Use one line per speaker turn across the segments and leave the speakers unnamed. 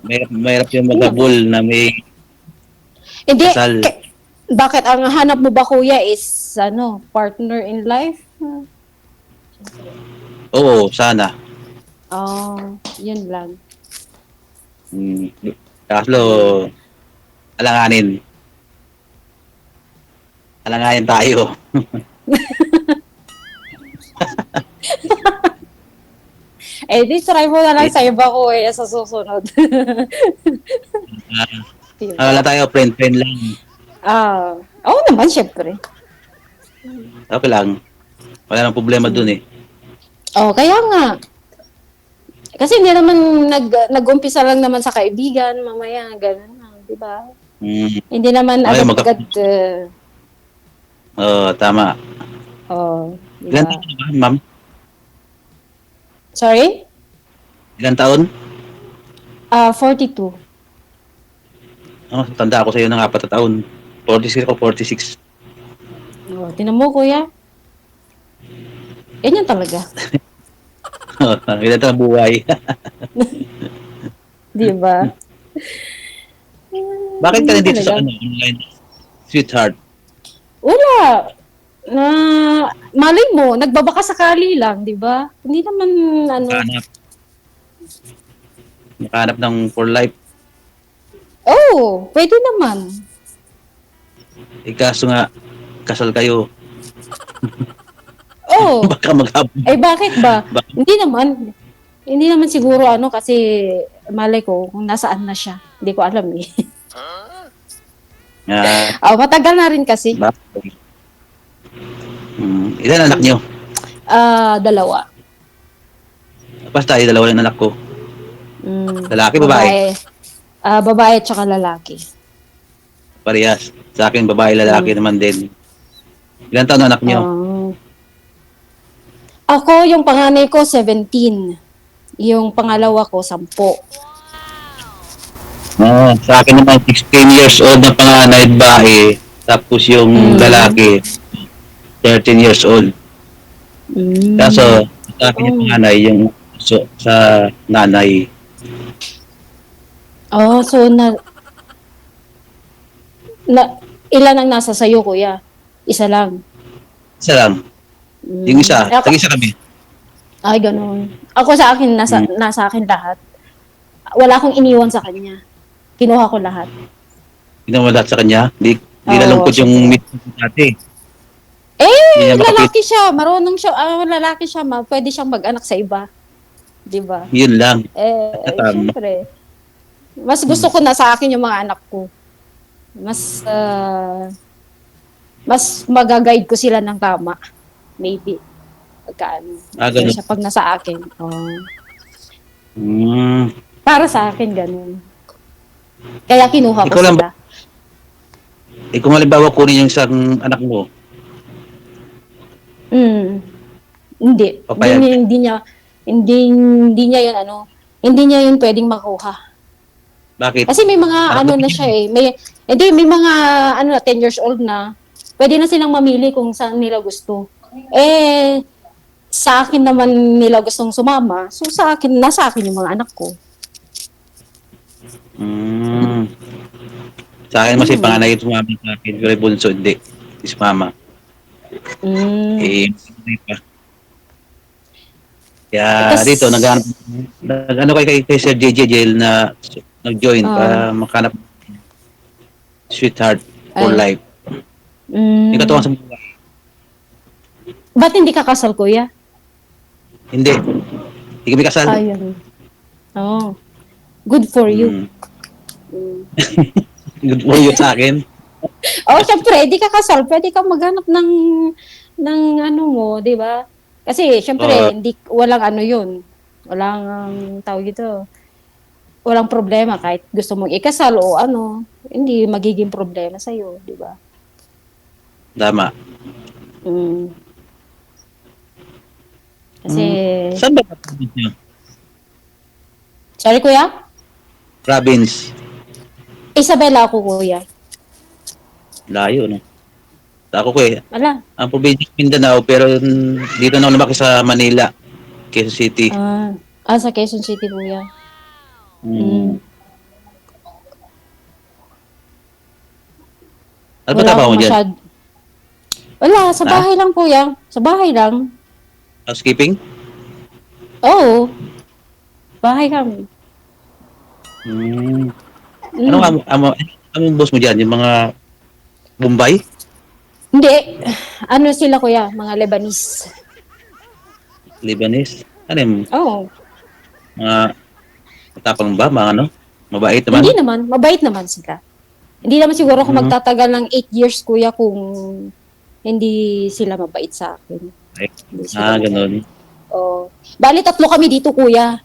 mahirap yung
Yun naman.
maghabol na may
Hindi,
kasal.
bakit ang hanap mo ba kuya is partner in life?
Oo, sana.
Oh, yun lang.
Hmm. Kaso,
Mm.
alanganin. Alanganin tayo.
Eh, di try mo na lang
Eh,
sa iba ko sa susunod.
wala
Diba?
tayo, friend-friend lang.
Oo naman, syempre.
Okay lang. Wala nang problema dun
Mm.
eh.
Oh, kaya nga. Kasi hindi naman nag-umpisa lang naman sa kaibigan, mamaya ganun na, 'di ba?
Hmm.
Hindi naman
Okay,
agad-agad
Oo, tama.
'di
Ilan
ba?
taon na ba, ma'am?
Sorry?
Ilan taon?
42.
Oh, tanda ako sa iyo ng 4 na taon. 46 ako, 46.
Oh, tinan mo kuya. Ganyan talaga,
Ilan taon ang buhay.
'di ba?
Bakit ka
Ganyan
nandito sa
talaga.
online? Sweetheart.
Wala. Na malay mo, nagbabaka sakali lang, 'di ba? Hindi naman ano.
Nakahanap. Nakahanap ng for life.
Oh, pwede naman.
Kaso nga, kasal kayo.
Oh,
Baka maghabol.
eh bakit ba?
Baka,
Hindi naman. Hindi naman siguro kasi malay ko kung nasaan na siya. Hindi ko alam eh.
ah,
Matagal na rin kasi.
bakit? Ilan anak
Mm.
nyo?
Dalawa.
Basta, dalawa yung anak ko. Lalaki, babae.
Babae. Babae at saka lalaki.
Parehas. Sa akin, babae, lalaki
Mm.
naman din. Ilan taon ang anak nyo?
Ah, ako, yung panganay ko, 17. Yung pangalawa ko, 10.
Sa akin naman, 16 years old na panganay babae. Tapos yung
Mm.
lalaki, 13 years old.
Mm.
Kaso, sa akin yung
Oh.
panganay, yung sa nanay.
Oh, so ilan ang nasa sayo, kuya? Isa lang.
Isa lang. Yung isa,
Ako,
tag-isa kami.
ay, ganun. Ako sa akin,
Hmm.
nasa akin lahat. Wala akong iniwan sa kanya. Kinuha ko lahat.
Pinawalat sa kanya. Di
Oo,
nalungkot yung
syempre.
meet dati. Hindi
Eh,
niya makapit.
lalaki siya. Marunong siya. Lalaki siya. Pwede siyang mag-anak sa iba. Di ba?
Yun lang. Tama.
Syempre. Mas
Hmm.
gusto ko na sa akin yung mga anak ko. Mas magaguide ko sila ng tama. Maybe. Pagka
Ganun.
kaysa pag nasa akin.
Hmm.
Para sa akin, ganun. Kaya kinuha ko
Ikaw lang ba?
sila.
Kung halimbawa kunin yung isang anak mo,
Mm. Hindi.
papayag.
Hindi niya yun hindi niya yun pwedeng makuha.
Bakit?
Kasi may mga
Anak
ano
mo
na
din
siya
yun.
may mga 10 years old na. Pwede na silang mamili kung saan nila gusto. Eh, sa akin naman nila gustong sumama. So nasa akin yung mga anak ko.
Hmm. Sa akin mas
Mm.
panganay yung sumama sa akin. Pero yung bunso, hindi. Si mama.
Mm.
Hindi pa. Kaya
Kas,
dito, ano kay Sir JJ Jail na nag-join
ah,
para makanap sweetheart for
ay,
life. Yung katuwang
mm,
sa buhay.
ba't hindi ka kasal, kuya?
Hindi. Hindi kami kasal.
Ayun. Oh, good for you.
Hmm.
Mm.
Good for you sa akin.
Syempre, di ka kasal, pwede kang maghanap ng mo, di ba? Kasi, syempre,
Uh,
walang yun. Walang, tawag ito, walang problema kahit gusto mong ikasal o hindi magiging problema sa'yo, di ba?
tama.
Mm. Kasi,
Saan ba province nyo?
sorry kuya?
Province.
Isabela ako, kuya.
Layo, no? Ako ko
Wala.
ang probinsya Mindanao, pero dito na ako lumaki sa Manila, Quezon City.
Sa Quezon City, kuya.
Hmm.
Mm.
Ano ba
Wala
trabaho
akong
mo dyan?
masyad. Wala, sa
Ha?
bahay lang kuya. Sa bahay lang.
Housekeeping?
Oo, bahay kami.
Hmm. Anong
Mm.
anong boss mo dyan? Yung mga Bombay?
Hindi, ano sila kuya, mga Lebanese.
Lebanese? Ano yung
Oo.
mga matapang ba? Mga ano? Mabait
Hindi
naman?
naman, mabait naman sila. Hindi naman siguro ako
Hmm.
magtatagal ng 8 years kuya kung hindi sila mabait sa akin.
Ay,
Hindi sila mabait.
ganun.
Oh. Bali, tatlo kami dito kuya.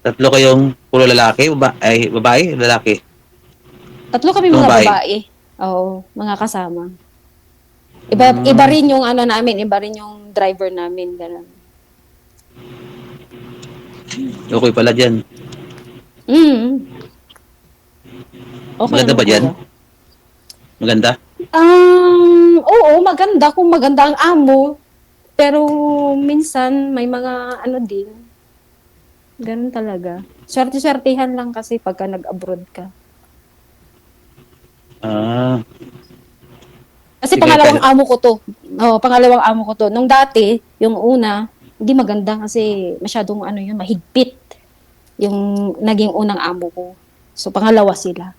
Tatlo kayong puro lalaki? Babae? Lalaki?
Tatlo kami
Tatlong
mga
babae?
babae. Oo, mga kasama. Iba
Hmm.
rin yung ano namin, iba rin yung driver namin, ganun.
Okay pala dyan.
Mm. Okay
Maganda
naman
ba dyan?
kuya.
Maganda?
Oo, maganda kung maganda ang amo. Pero minsan may mga ano din, ganun talaga. Swerte-swertihan lang kasi pagka nag-abroad ka.
Ah,
Kasi
sige
pangalawang
kayo.
amo ko to. Oh, pangalawang amo ko to. Nung dati, yung una, hindi maganda kasi masyadong ano yun, mahigpit yung naging unang amo ko. So pangalawa sila.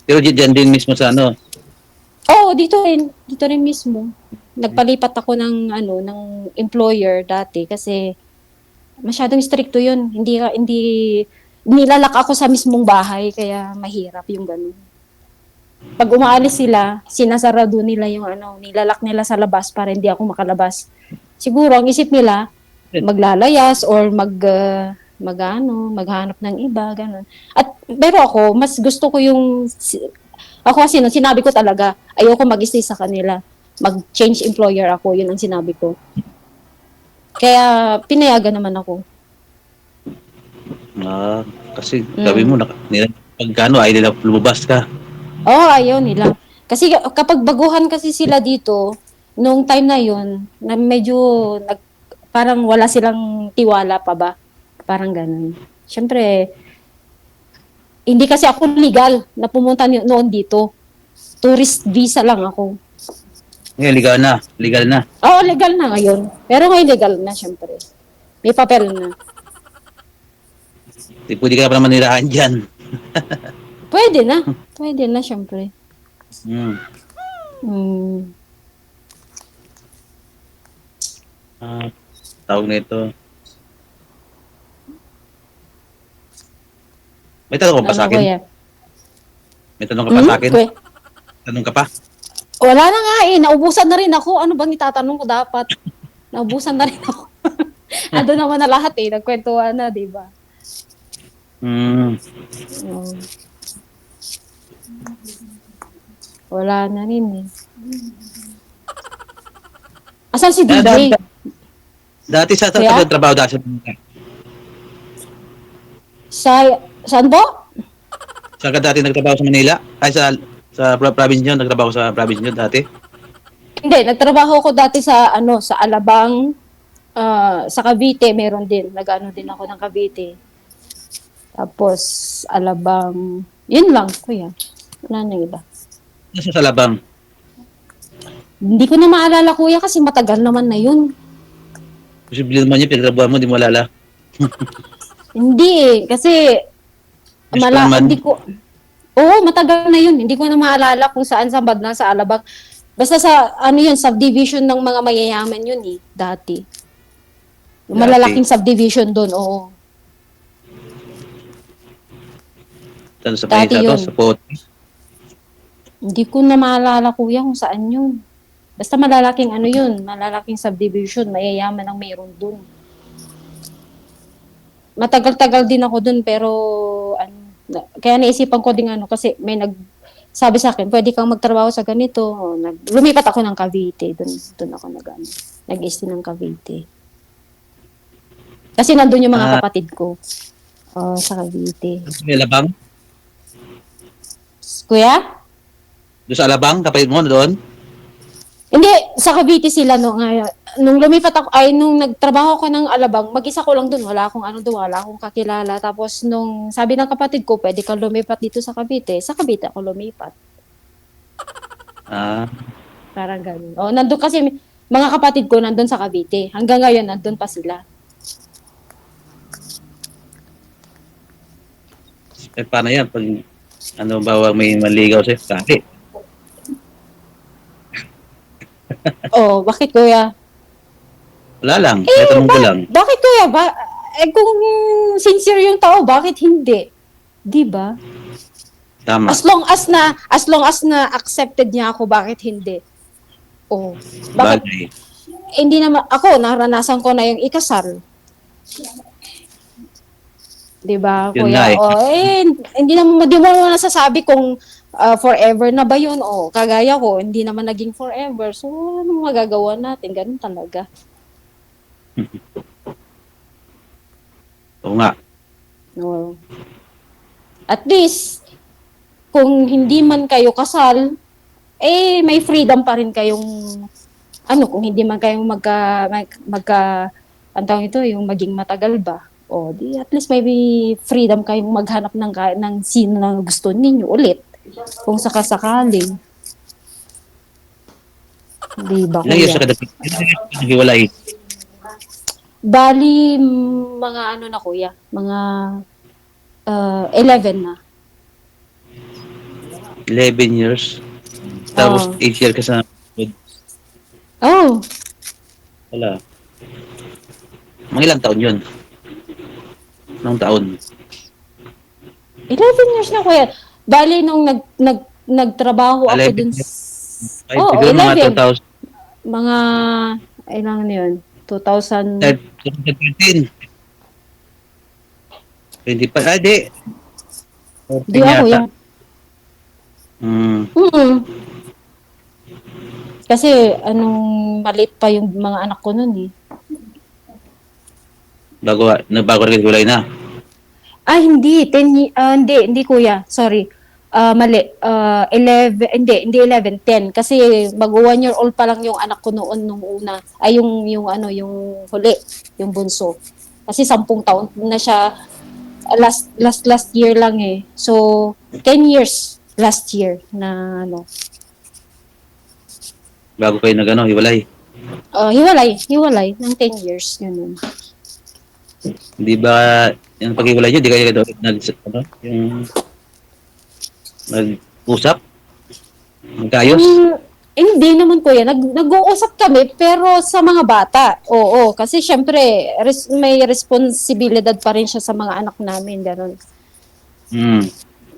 Pero dyan din mismo sa ano,
Oo, dito rin mismo. Nagpalipat ako ng ano, ng employer dati kasi masyadong stricto 'yun. Hindi nilalak ako sa mismong bahay kaya mahirap yung ganun. Pag umaalis sila, sinasarado nila yung ano, nilalak nila sa labas para hindi ako makalabas. Siguro ang isip nila maglalayas or maghanap ng iba, ganun. At pero ako, mas gusto ko yung ako kasi nung sinabi ko talaga, ayoko mag-stay sa kanila. Mag-change employer ako, yun ang sinabi ko. Kaya pinayagan naman ako.
ah, kasi sabi mo,
Mm.
pagkano ay nila lumabas ka.
Oo, ayaw nila. Kasi kapag baguhan kasi sila dito, nung time na yun, na medyo parang wala silang tiwala pa ba? Parang ganun. Siyempre, hindi kasi ako legal na pumunta noon dito. Tourist visa lang ako.
Ngayon, legal na.
Oo, legal na ngayon. Pero ngayon legal na, siyempre. May papel na.
Di pwede ka pa naman nirahan dyan.
Pwede na. Pwede na, siyempre.
Hmm.
Mm.
Ah, tawag na ito. May tanong ka pa
Ano
sa
ko
akin?
yan?
May tanong ka pa sa akin?
Kwe?
Tanong ka pa?
Wala na nga eh. Naubusan na rin ako. Ano bang itatanong ko dapat? Naubusan na rin ako. Ando naman na lahat eh. Nagkwentuhan na, di ba?
Hmm.
Mm. Wala na rin eh. Asan si
Dati,
DJ?
dati sa
Kuya?
trabaho dati sa Manila.
Sa, saan po?
Saan ka dati nagtrabaho sa Manila? Ay, sa province nyo, nagtrabaho sa province nyo dati?
Hindi, nagtrabaho ko dati sa ano, sa Alabang, sa Cavite meron din. Nag-ano din ako ng Cavite. Tapos Alabang, yun lang, kuya. Wala nang iba.
Nasa Salabang.
Hindi ko na maalala kuya kasi matagal naman na yun.
Posible naman yun, pinagtrabaho mo, di mo alala.
Hindi eh, kasi
Diyos pa naman.
hindi ko, oo, matagal na yun. Hindi ko na maalala kung saan sa Badna, sa Alabang. Basta sa, ano yun, subdivision ng mga mayayaman yun eh, dati. Yung
Dati.
malalaking subdivision doon, oo.
Ano sa
Dati
Paisa to?
yun.
Sa Pote?
Hindi ko na maalala kuya kung saan yun. Basta malalaking ano yun, malalaking subdivision, mayayaman ang mayroon dun. Matagal-tagal din ako dun pero ano, kaya naisipan ko din ano kasi may sabi sa akin, pwede kang magtrabaho sa ganito. O, lumipat ako ng Cavite. Doon ako nag-stay ng Cavite. Kasi nandun yung mga
Ah,
kapatid ko. Sa Cavite.
sa Alabang?
Kuya?
Doon sa Alabang, kapatid mo doon?
Hindi, sa Cavite sila no ngayon. Nung lumipat ako, ay nung nagtrabaho ako ng Alabang, mag-isa ko lang doon, wala akong ano doon, wala akong kakilala. Tapos nung sabi ng kapatid ko, pwede kang lumipat dito sa Cavite ako lumipat.
Ah,
Parang ganun. O, nandun kasi, mga kapatid ko nandun sa Cavite. Hanggang ngayon, nandun pa sila.
paano yan? Pag, ano ba, may maligaw sa'yo? Sabi.
Oh, bakit kuya?
Wala lang. Kaya tanong ko lang.
Bakit kuya? Kung sincere yung tao, bakit hindi? Di ba?
Tama.
As long as na accepted niya ako, bakit hindi? Oh, bakit
Bagay.
hindi naman ako naranasan ko na yung ikasal. 'Di ba,
Yun
kuya?
nga eh.
Oh, hindi naman di mo nasasabi kung forever na ba 'yun? Oh, kagaya ko, hindi naman naging forever. So, ano magagawa natin? Ganun talaga.
Oo nga.
No. At least kung hindi man kayo kasal, may freedom pa rin kayong kung hindi man kayong ang tawag ito, yung maging matagal ba? O, di at least may freedom kayong maghanap ng sino na gusto ninyo ulit. Kung sakasakaling. Di ba,
Ilang years
kuya?
ka na naghiwalay?
Bali, mga ano na, kuya? Mga 11 na.
11 years. Tapos
Oo.
8 years ka sa...
Oh,
Wala. Mga ilang taon yun? Anong taon?
11 years na, kuya. Bali, nung nagtrabaho ako
11
dun
years. Ay,
Oo,
siguro mga
11.
2000.
Mga, ilang na yun? 2000,
2013. 25. Ah, di.
di
14
ako
yata.
yan.
Hmm.
Kasi, maliit pa yung mga anak ko nun eh.
Bago rin gulay na.
Hindi. Hindi kuya. Sorry. Mali. 11, hindi 11, 10. Kasi mag 1 year old pa lang yung anak ko noon nung una. Ay, yung huli. Yung bunso. Kasi 10 taon na siya. Last year lang eh. So, 10 years last year na
Bago kayo hiwalay.
Hiwalay ng 10 years. Ganun.
Hindi ba, yung pag-hiwalay nyo, di kayo yung nag-usap? Magkayos?
Hindi naman kuya, nag-uusap kami pero sa mga bata. Oo, kasi syempre may responsibilidad pa rin siya sa mga anak namin, gano'n.
Hmm.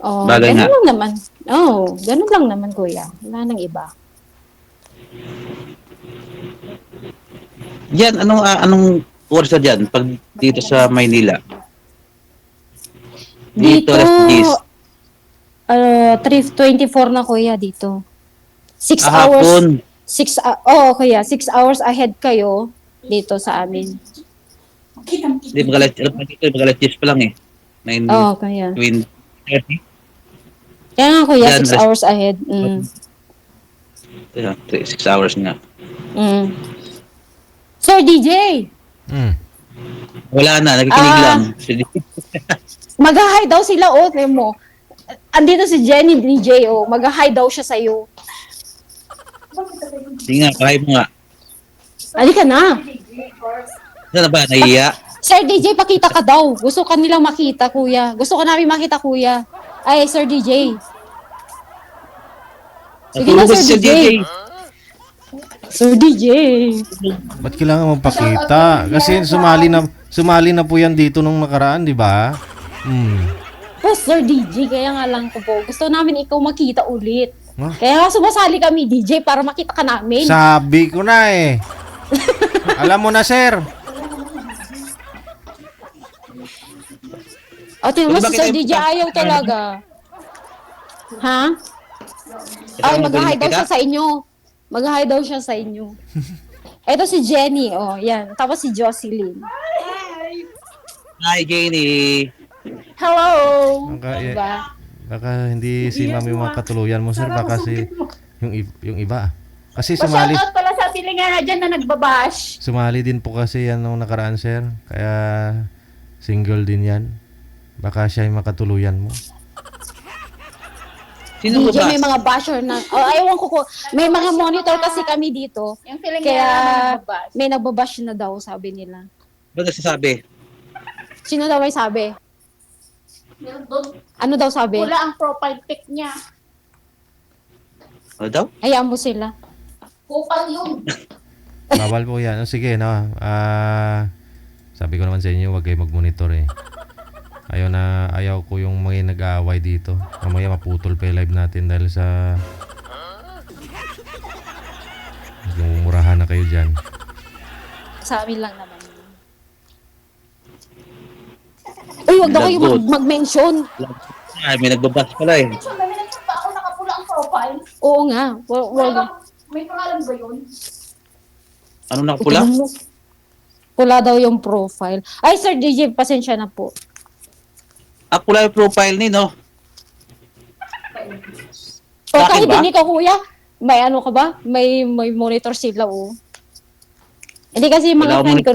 Oh,
Bagay
ganun
nga.
lang naman. Oh, ganun lang naman kuya. Wala nang iba.
Diyan, anong oras na dyan? Pag dito sa Maynila? Dito,
Dito,
alas
3:24 na kuya dito. 6
10.
hours.
Hapon.
kuya, 6 hours ahead kayo dito sa amin.
Hindi, mag-alas 10 pa lang eh. 9,
Oh, kuya.
20:30.
Kaya nga kuya,
Yan,
6 hours ahead.
6 hours nga.
Sir DJ,
Wala na, nakikinig lang.
mag-hi daw sila, tingnan mo. Andito si Jenny DJ, mag-hi daw siya sa'yo.
Sige nga, kahit mo nga.
Halika na.
Saan na ba? Nahiya?
Sir DJ, pakita ka daw. Gusto ka nilang makita, kuya. Gusto ka namin makita, kuya. Ay, Sir DJ. Sige na,
Natulog
Sir
si
DJ. Sir DJ.
Ba't kailangan magpakita? Kasi sumali na po yan dito nung nakaraan, di ba?
Sir DJ, kaya nga lang ko po. Gusto namin ikaw makita ulit.
Huh?
Kaya nga sumasali kami, DJ, para makita ka namin.
Sabi ko na eh. Alam mo na, sir.
Tingnan mo si
Bakit
Sir
tayo-
DJ ayaw talaga. Ha? Ay, mag-hi daw siya sa inyo. Mag-hi daw siya sa inyo. Ito si Jenny, yan. Tapos si Jocelyn.
Hi, Jenny.
Hello!
Baka hindi si mami makatuluyan mo, sir. Baka yung iba. Kasi
Pa-shoutout pala sa Pilingana dyan na nagbabash.
sumali din po kasi yan nung nakaraan, sir. Kaya single din yan. Baka siya yung makatuluyan mo.
Sino
DJ
ba?
may mga basher na, ewan ko may mga monitor kasi kami dito.
Yung Pilingana
Kaya
na nagbabash.
may nagbabash na daw, sabi nila.
Ba't nagsasabi?
Sino daw ay sabi? Ano daw sabi?
Wala ang profile pic niya.
Ano daw?
Hayaan mo sila.
Kupal yun.
Bawal po yan. O, sige, no. Sabi ko naman sa inyo, wag kayo mag-monitor eh. Ayaw ko yung mga nag-aaway dito. Mamaya maputol pa yung live natin dahil sa mumurahan na kayo dyan.
Sa amin lang naman. Uy, wag daw kayo
Lagot.
mag-mention.
Ay, may nagbabas pala eh.
So, may nagtapa ako nakapula ang profile.
Oo nga.
May pangalan ba yun?
Ano nakapula?
Tingnan mo. Pula daw yung profile. Ay, Sir DJ, pasensya na po.
Pula yung profile ni, no?
O
Sa akin
kahit
ba?
hindi ka, kuya, may ano ka ba? May monitor sila, oh. Hindi kasi yung
Wala
mga
akong
friend ko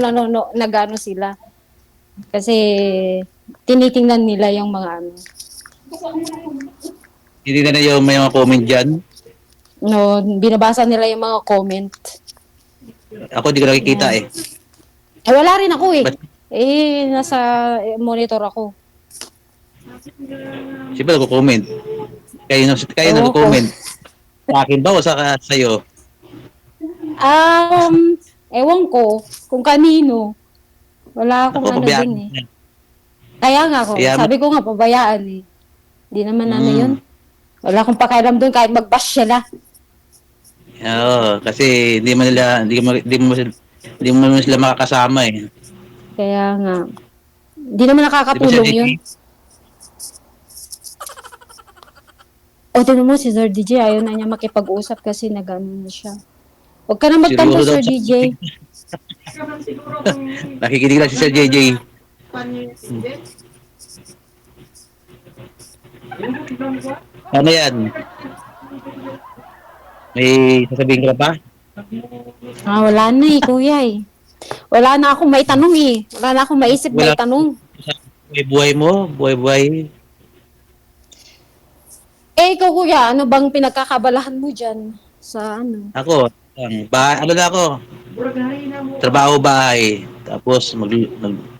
nag-ano sila. Kasi tinitingnan nila yung mga ano.
Hindi na yung may mga comment dyan.
No, binabasa nila yung mga comment.
Ako hindi ko nakikita eh.
Eh, wala rin ako eh.
Ba't-
Nasa monitor ako.
Siyempre nagko-comment. Kayo
Oo,
nagko-comment. Sa akin ba o sa'yo?
Ewan ko kung kanino. Wala akong
Ako,
ano
pabayaan.
din eh. Kaya nga ako,
Kaya-
sabi ko nga, pabayaan eh. Di naman ano
Mm.
yun. Wala akong pakialam doon kahit mag-bash sila.
Oo, kasi hindi mo sila makakasama eh.
Kaya nga, di naman nakakatulong
Di ba siya,
yun. O, tinan mo, si Sir DJ, ayaw na niya makipag-usap kasi nag-ano na siya. Huwag ka na magtanto,
Siguro daw
Sir
sa-
DJ.
Nakikinig lang si Sir JJ. Ano yan? May sasabihin ka pa?
Wala na eh, kuya eh. Wala na akong may tanong eh. Wala na akong maisip may
Wala.
tanong.
Buhay mo? Buhay.
Ikaw kuya, ano bang pinagkakabalahan mo dyan? Sa ano?
Ako, ano na ako? Trabaho bahay. Tapos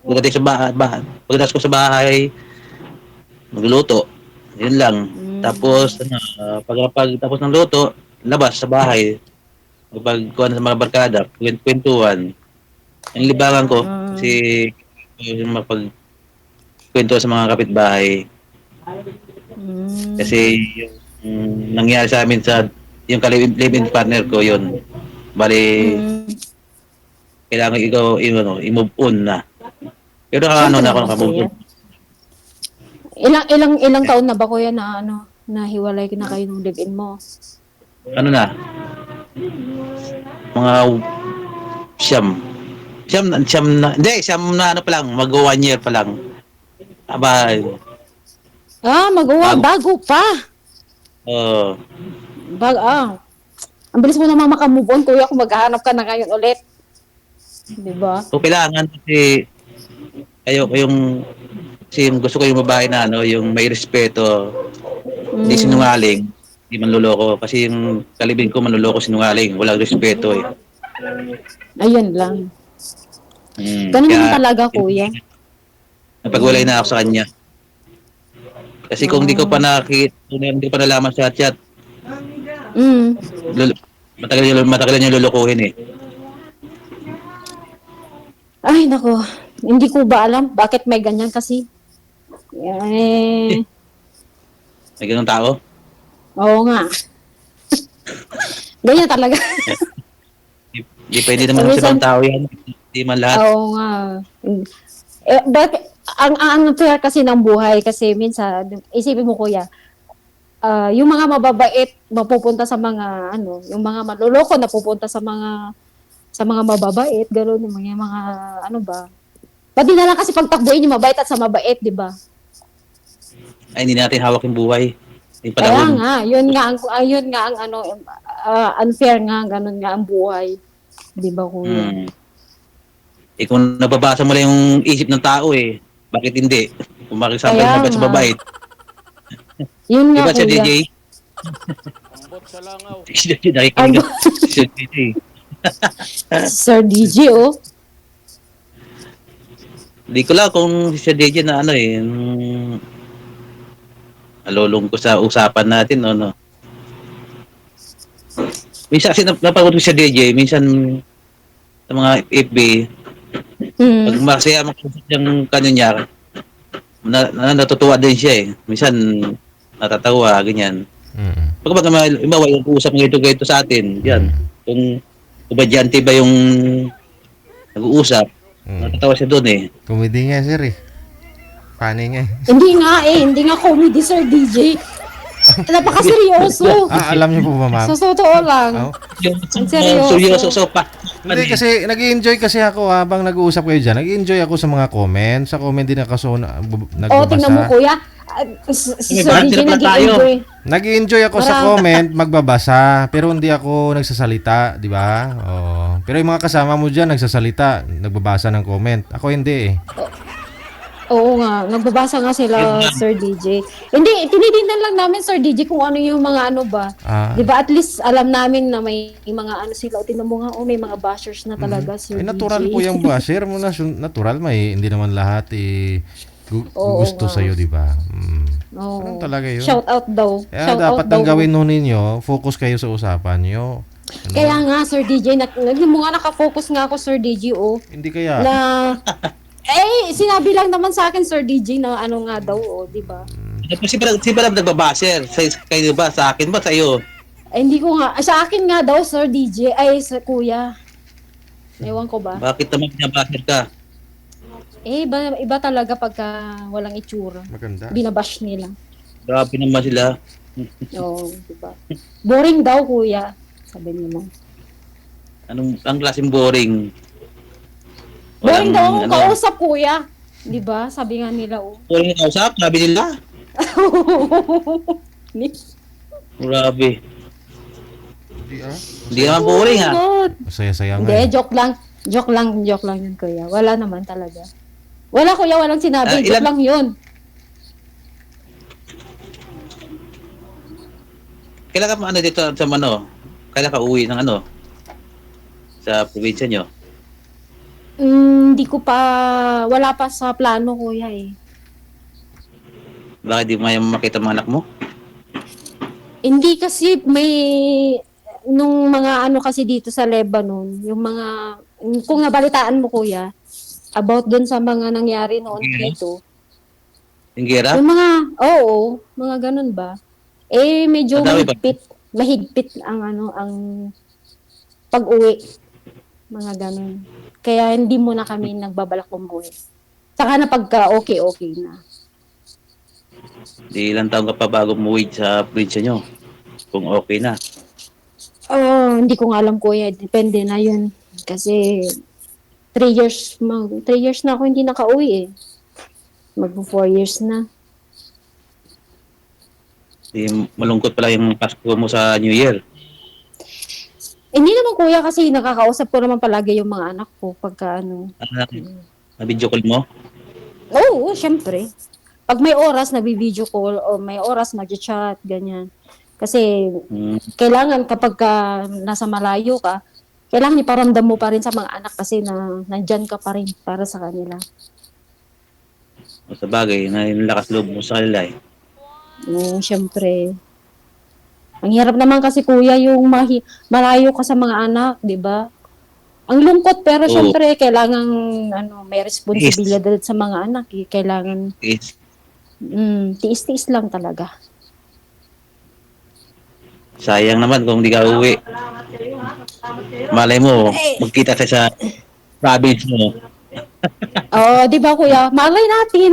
pagdating sa bahay, pagdating ko sa bahay, magluto. Yun lang. Tapos pagtapos ng luto, labas sa bahay. Pagkuhan sa mga barkada, kwentuhan. Ang libangan ko kasi yung mapagkwento sa mga kapitbahay. Kasi yung nangyari sa amin yung live-in partner ko yun. Bali, kailangan ikaw i-move on na. Pero na ako nakamove on.
Ilang taon na ba kuya na ano, na hiwalay na kayo ng live-in mo?
Ano na? Mga siyam na, hindi, siyam na ano pa lang, mag-1 year pa lang. Aba,
Bago pa.
oh,
Ang bilis mo naman makamove on, kuya, kung maghahanap ka na ngayon ulit. Diba?
so kailangan kasi ayoko kasi gusto ko yung babae na yung may respeto, hindi sinungaling, hindi manloloko. Kasi yung kalibin ko manloloko, sinungaling, walang respeto eh.
Ayun lang. Ganun
Kaya,
naman talaga, kuya.
napagwalay na ako sa kanya. Kasi kung hindi ko pa hindi ko pa nalaman sa chat, matagal niya lulukuhin eh.
Ay, nako. Hindi ko ba alam bakit may ganyan kasi.
May ganung tao.
Oo nga. Ganyan talaga.
Hindi pwede naman sa ibang tao yan. Hindi man lahat.
Oo nga. But, ang fair kasi ng buhay kasi minsan, isipin mo kuya, yung mga mababait mapupunta sa mga yung mga maluloko napupunta sa mga mababait, gano'n yung mga ano ba. Pati na lang kasi pagtakbuhin yung mabait at sa mabait, di ba?
Ay, hindi natin hawak yung buhay. Yung
Kaya
panahon.
nga, yun nga ang unfair nga, ganun nga ang buhay. Di ba, kuya?
Hmm. Eh kung nababasa mo lang yung isip ng tao bakit hindi? Kung makisampay
Kaya
mo ba sa
nga.
babae?
Yun
Di
nga,
ba, Sir
kuya.
DJ? Sir DJ, nakikinig
Ambot.
ka. Sir DJ.
Sir DJ, oh.
Di ko lang kung si Sir DJ na alulong ko sa usapan natin, no. Minsan kasi napagod ko si Sir DJ, minsan sa mga FB, pag
Hmm.
masaya makasip yung kanya niya, natutuwa din siya Minsan natatawa, ganyan.
Mm.
Pag ibawa yung usap ng ito sa atin, yan. Kung kumadyante ba yung nag-uusap, natatawa siya doon
Comedy nga, sir eh. Funny nga eh.
Hindi nga comedy, Sir DJ. Napakaseryoso.
Alam niyo po ba, ma'am?
Sa totoo lang.
Oh.
Yung
Ang seryoso.
seryoso, so pa.
Hindi kasi nag-enjoy kasi ako habang nag-uusap kayo dyan. Nag-enjoy ako sa mga comments. Sa comment din ako
O, tingnan mo,
nagbabasa.
kuya. Si Sir
Diba?
DJ
Sila pa tayo.
nag-enjoy.
Nag-enjoy ako sa
Marami.
comment, magbabasa. Pero hindi ako nagsasalita, di ba? Oo. Pero yung mga kasama mo dyan, nagsasalita, nagbabasa ng comment. Ako hindi eh.
Oo nga, nagbabasa nga sila, Sir DJ. Hindi, tinitingnan lang namin, Sir DJ, kung ano yung mga ano ba.
Ah,
Di ba, at least alam namin na may mga ano sila. O, tingnan mo nga, may mga bashers na talaga, Sir
ay, natural
DJ.
po yung basher mo na. Natural, hindi naman lahat
Oo
gusto
nga.
sa'yo, di ba?
Oo.
Ganun talaga yun.
Shout out daw.
Kaya
Shout
dapat
out daw.
ang gawin nun ninyo, focus kayo sa usapan nyo. Ano?
Kaya nga, Sir DJ, mo nga nakafocus nga ako, Sir DJ,
Hindi kaya.
na, sinabi lang naman sa akin, Sir DJ, na ano nga daw, di ba?
Si Barab nagbabaser. Kayo ba? Sa akin ba? Sa iyo?
Hindi ko nga, sa akin nga daw, Sir DJ, sa kuya. Ewan ko ba?
Bakit naman binabaser ka?
Iba talaga pagka walang itsura.
Maganda.
Binabash nila.
Grabe naman sila.
Oo, di ba? Boring daw, kuya. Sabi nila.
Ang klaseng boring?
Boring daw
Walang,
ang kausap, kuya. Di ba? Sabi nga nila,
Boring ang kausap? Sabi nila. Grabe. Hindi naman boring
God.
Masaya-saya nga.
Hindi,
eh.
joke lang. Joke lang yun, kuya. Wala naman talaga. Wala, kuya, walang sinabi. Joke lang yun.
Kailan ka dito sa Kailan ka uwi ng sa probinsya nyo?
Hindi ko pa, wala pa sa plano, kuya
Bakit di mo makita mga anak mo?
Hindi kasi nung mga kasi dito sa Lebanon, yung mga, kung nabalitaan mo, kuya, about dun sa mga nangyari noon dito.
Yung gera?
Yung mga ganun ba? Medyo
Madami ba?
mahigpit ang pag-uwi. Mga ganun. Kaya hindi mo na kami nagbabalak umuwi. Saka na pagka okay na.
Di ilang taon ka pa bago umuwi sa probinsya nyo? Kung okay na.
Hindi ko nga alam, kuya. Depende na yun. Kasi 3 years na ako hindi nakauwi Magpo 4 years na.
Di malungkot pala yung Pasko mo sa New Year.
Hindi naman, kuya, kasi nakakausap ko naman palagi yung mga anak ko pagka
Na video call mo?
Oo, syempre. Pag may oras, nagbi-video call o may oras, nag-chat, ganyan. Kasi kailangan kapag nasa malayo ka, kailangan iparamdam mo pa rin sa mga anak kasi na nandyan ka pa rin para sa kanila.
O sa bagay, na yung lakas loob mo sa kanila
Syempre. Ang hirap naman kasi, kuya, yung malayo ka sa mga anak, di ba? Ang lungkot, pero
Oo.
syempre, kailangan may responsibilidad sa mga anak. Kailangan,
Yes.
tiis-tiis lang talaga.
Sayang naman kung di ka uwi. Malay mo, magkita ka sa province mo.
Di ba, kuya? Malay natin.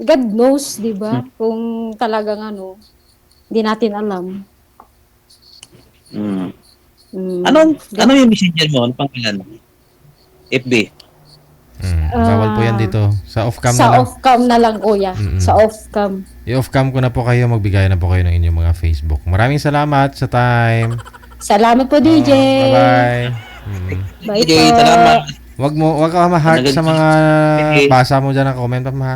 God knows, di ba? Kung talagang hindi natin alam.
Mm. Ano yung messenger mo? Ano pangalan? FB.
Bawal po yan dito. Sa off-cam na
Sa
lang.
off-cam na lang, kuya. Sa off-cam.
I-off-cam ko na po kayo. Magbigay na po kayo ng inyong mga Facebook. Maraming salamat sa time.
Salamat po, DJ.
Bye-bye.
Bye
Sige,
po.
salamat.
Wag ka ma-heart sa mga basa mo dyan ng comment pa ma.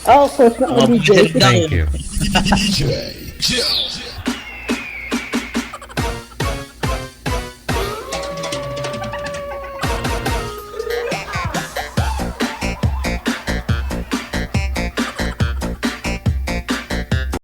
Oh, of course, DJ.
Thank you.
DJ Joe.